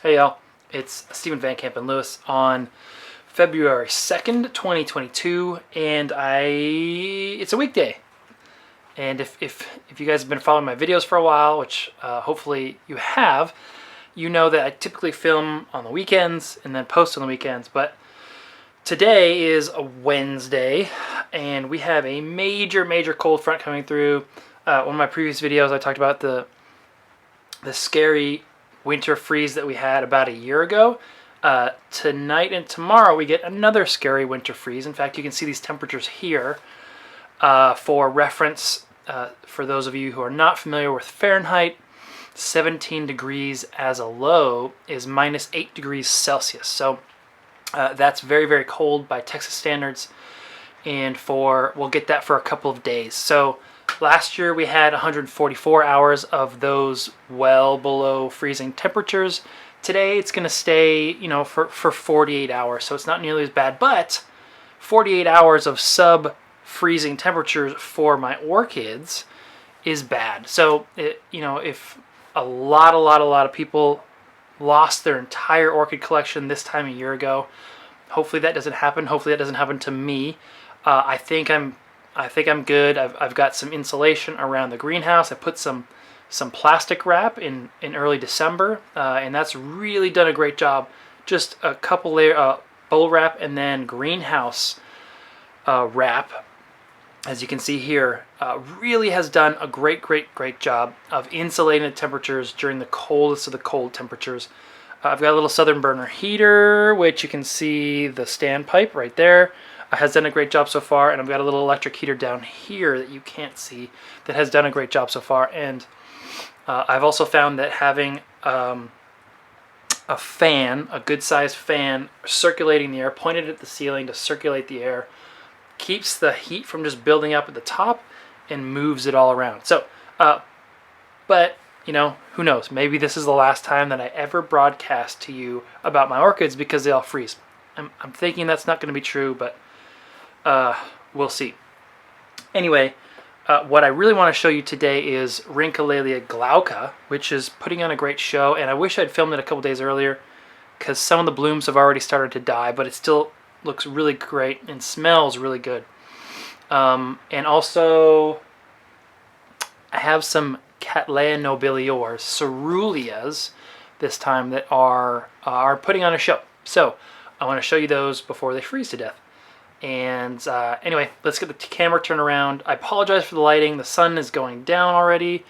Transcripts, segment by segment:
Hey y'all, it's Stephen Van Kampen-Lewis on February 2nd, 2022, and it's a weekday. And if you guys have been following my videos for a while, which hopefully you have, you know that I typically film on the weekends and then post on the weekends. But today is a Wednesday, and we have a major cold front coming through. One of my previous videos, I talked about the scary winter freeze that we had about a year ago. Tonight and tomorrow we get another scary winter freeze. In fact, you can see these temperatures here. For reference, for those of you who are not familiar with Fahrenheit, 17 degrees as a low is minus 8 degrees Celsius. So that's very cold by Texas standards, and we'll get that for a couple of days. So last year we had 144 hours of those well below freezing temperatures. Today it's going to stay, for 48 hours, so it's not nearly as bad, but 48 hours of sub-freezing temperatures for my orchids is bad. So, if a lot of people lost their entire orchid collection this time a year ago, hopefully that doesn't happen. Hopefully that doesn't happen to me. I think I'm good. I've got some insulation around the greenhouse. I put some plastic wrap in early December, and that's really done a great job. Just a couple layer bowl wrap and then greenhouse wrap, as you can see here, really has done a great job of insulating the temperatures during the coldest of the cold temperatures. I've got a little southern burner heater, which you can see the standpipe right there. Has done a great job so far, and I've got a little electric heater down here that you can't see that has done a great job so far. And I've also found that having a fan, a good-sized fan, circulating the air, pointed at the ceiling to circulate the air, keeps the heat from just building up at the top and moves it all around. So, but who knows? Maybe this is the last time that I ever broadcast to you about my orchids because they all freeze. I'm thinking that's not going to be true, but we'll see. Anyway, what I really want to show you today is Rhyncholaeliaglauca, which is putting on a great show, and I wish I'd filmed it a couple days earlier because some of the blooms have already started to die, but it still looks really great and smells really good. And also, I have some Cattleya nobilior, coeruleas this time, that are putting on a show. So I want to show you those before they freeze to death. And anyway, let's get the camera turned around. I apologize for the lighting. The sun is going down already,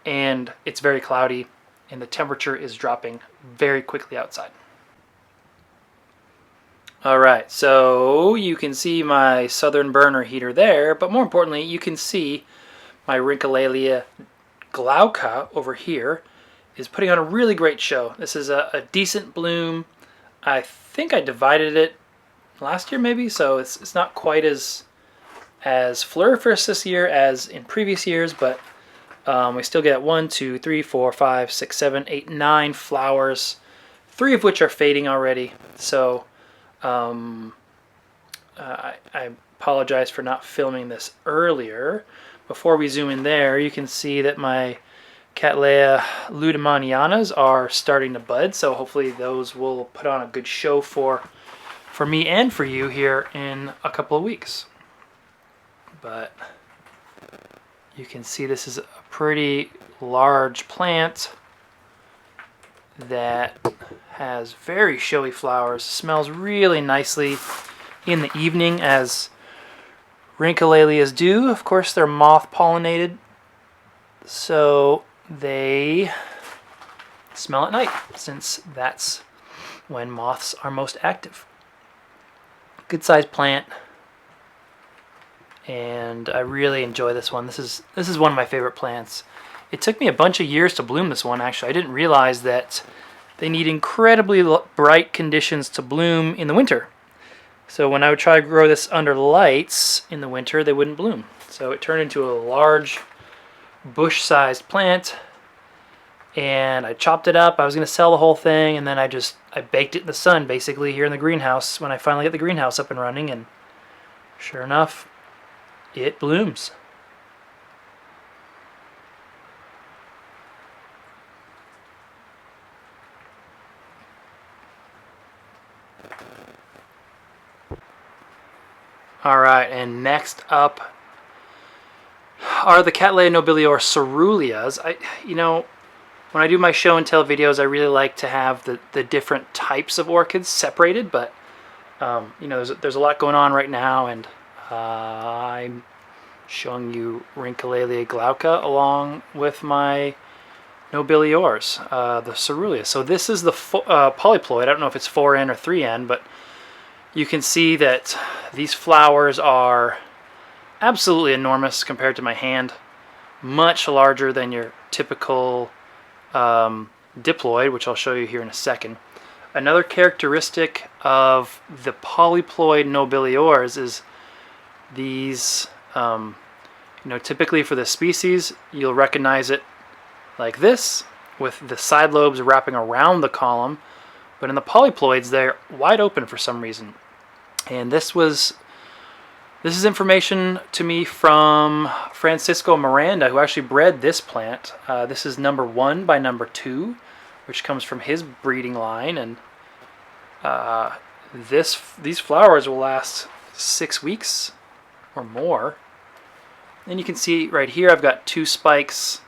and it's very cloudy, and the temperature is dropping very quickly outside. Alright, so you can see my southern burner heater there, but more importantly, you can see my Rhyncholaeliaglauca over here is putting on a really great show. This is a decent bloom. I think I divided it last year maybe, so it's not quite as floriferous this year as in previous years, but we still get 1, 2, 3, 4, 5, 6, 7, 8, 9 flowers, 3 of which are fading already. So I apologize for not filming this earlier. Before we zoom in there, you can see that my Cattleya ludemanianas are starting to bud, so hopefully those will put on a good show for me and for you here in a couple of weeks. But you can see this is a pretty large plant that has very showy flowers. Smells really nicely in the evening, as Rhyncholaelias do. Of course, they're moth pollinated, so they smell at night, since that's when moths are most active. Good sized plant, and I really enjoy this one. This is one of my favorite plants. It took me a bunch of years to bloom this one, actually. I didn't realize that they need incredibly bright conditions to bloom in the winter. So when I would try to grow this under lights in the winter, they wouldn't bloom. So it turned into a large bush-sized plant, and I chopped it up. I was going to sell the whole thing, and then I baked it in the sun, basically, here in the greenhouse when I finally get the greenhouse up and running, and sure enough, it blooms. Alright, and next up are the Cattleya nobilior coeruleas. When I do my show and tell videos, I really like to have the different types of orchids separated, but there's a lot going on right now, and I'm showing you Rhyncholaeliaglauca along with my nobiliors, the coerulea. So this is the polyploid. I don't know if it's 4N or 3N, but you can see that these flowers are absolutely enormous compared to my hand. Much larger than your typical diploid, which I'll show you here in a second. Another characteristic of the polyploid nobiliors is these, typically for the species, you'll recognize it like this, with the side lobes wrapping around the column, but in the polyploids, they're wide open for some reason. And this is information to me from Francisco Miranda, who actually bred this plant. This is number 1 by number 2, which comes from his breeding line, and these flowers will last 6 weeks or more. And you can see right here I've got 2 spikes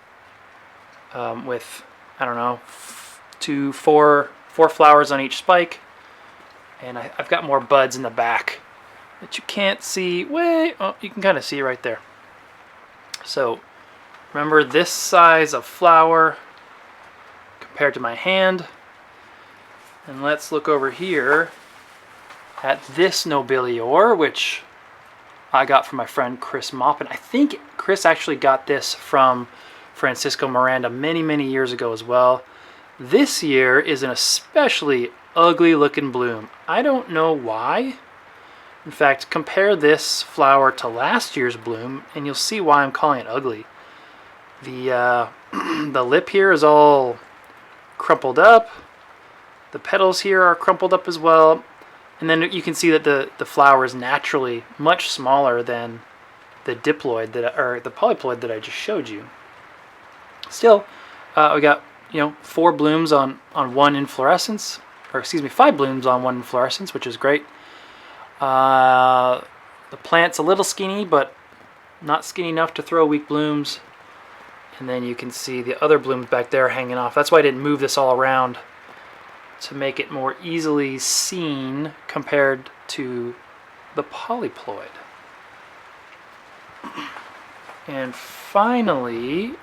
with, I don't know, 4 flowers on each spike, and I've got more buds in the back that you can't see. You can kind of see right there. So remember, this size of flower compared to my hand. And let's look over here at this nobilior, which I got from my friend Chris Maupin. I think Chris actually got this from Francisco Miranda many years ago as well. This year is an especially ugly looking bloom. I don't know why. In fact, compare this flower to last year's bloom and you'll see why I'm calling it ugly. The the lip here is all crumpled up. The petals here are crumpled up as well. And then you can see that the flower is naturally much smaller than the diploid or the polyploid that I just showed you. Still, we got 4 blooms on one inflorescence, or excuse me, 5 blooms on one inflorescence, which is great. The plant's a little skinny, but not skinny enough to throw weak blooms. And then you can see the other blooms back there hanging off. That's why I didn't move this all around, to make it more easily seen compared to the polyploid. And finally,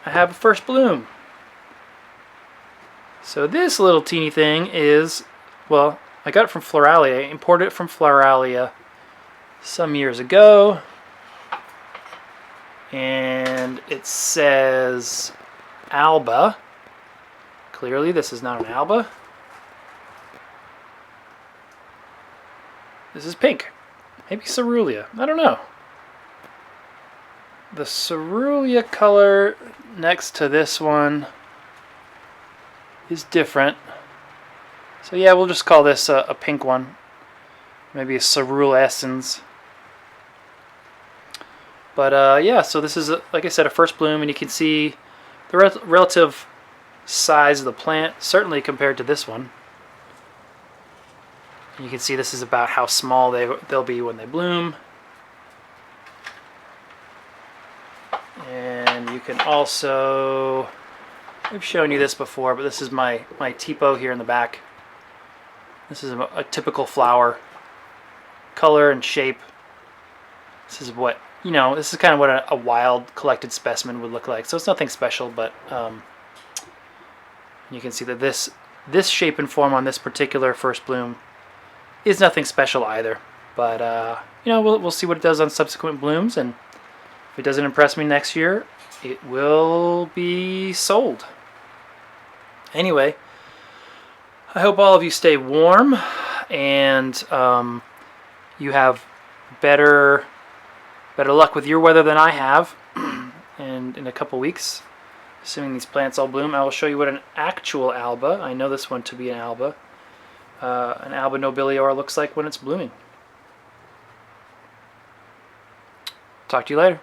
I have a first bloom. So this little teeny thing is, well, I got it from Floralia. I imported it from Floralia some years ago. And it says alba. Clearly this is not an alba. This is pink. Maybe coerulea. I don't know. The coerulea color next to this one is different. So yeah, we'll just call this a pink one. Maybe a coerulescens. But yeah, so this is, like I said, a first bloom, and you can see the relative size of the plant, certainly compared to this one. You can see this is about how small they'll be when they bloom. And you can also, I've shown you this before, but this is my tipo here in the back. This is a typical flower, color and shape. This is what, this is kind of what a wild collected specimen would look like. So it's nothing special, but you can see that this shape and form on this particular first bloom is nothing special either. But we'll see what it does on subsequent blooms, and if it doesn't impress me next year, it will be sold. Anyway, I hope all of you stay warm, and you have better luck with your weather than I have. And in a couple weeks, assuming these plants all bloom, I will show you what an actual alba, I know this one to be an alba nobilior looks like when it's blooming. Talk to you later.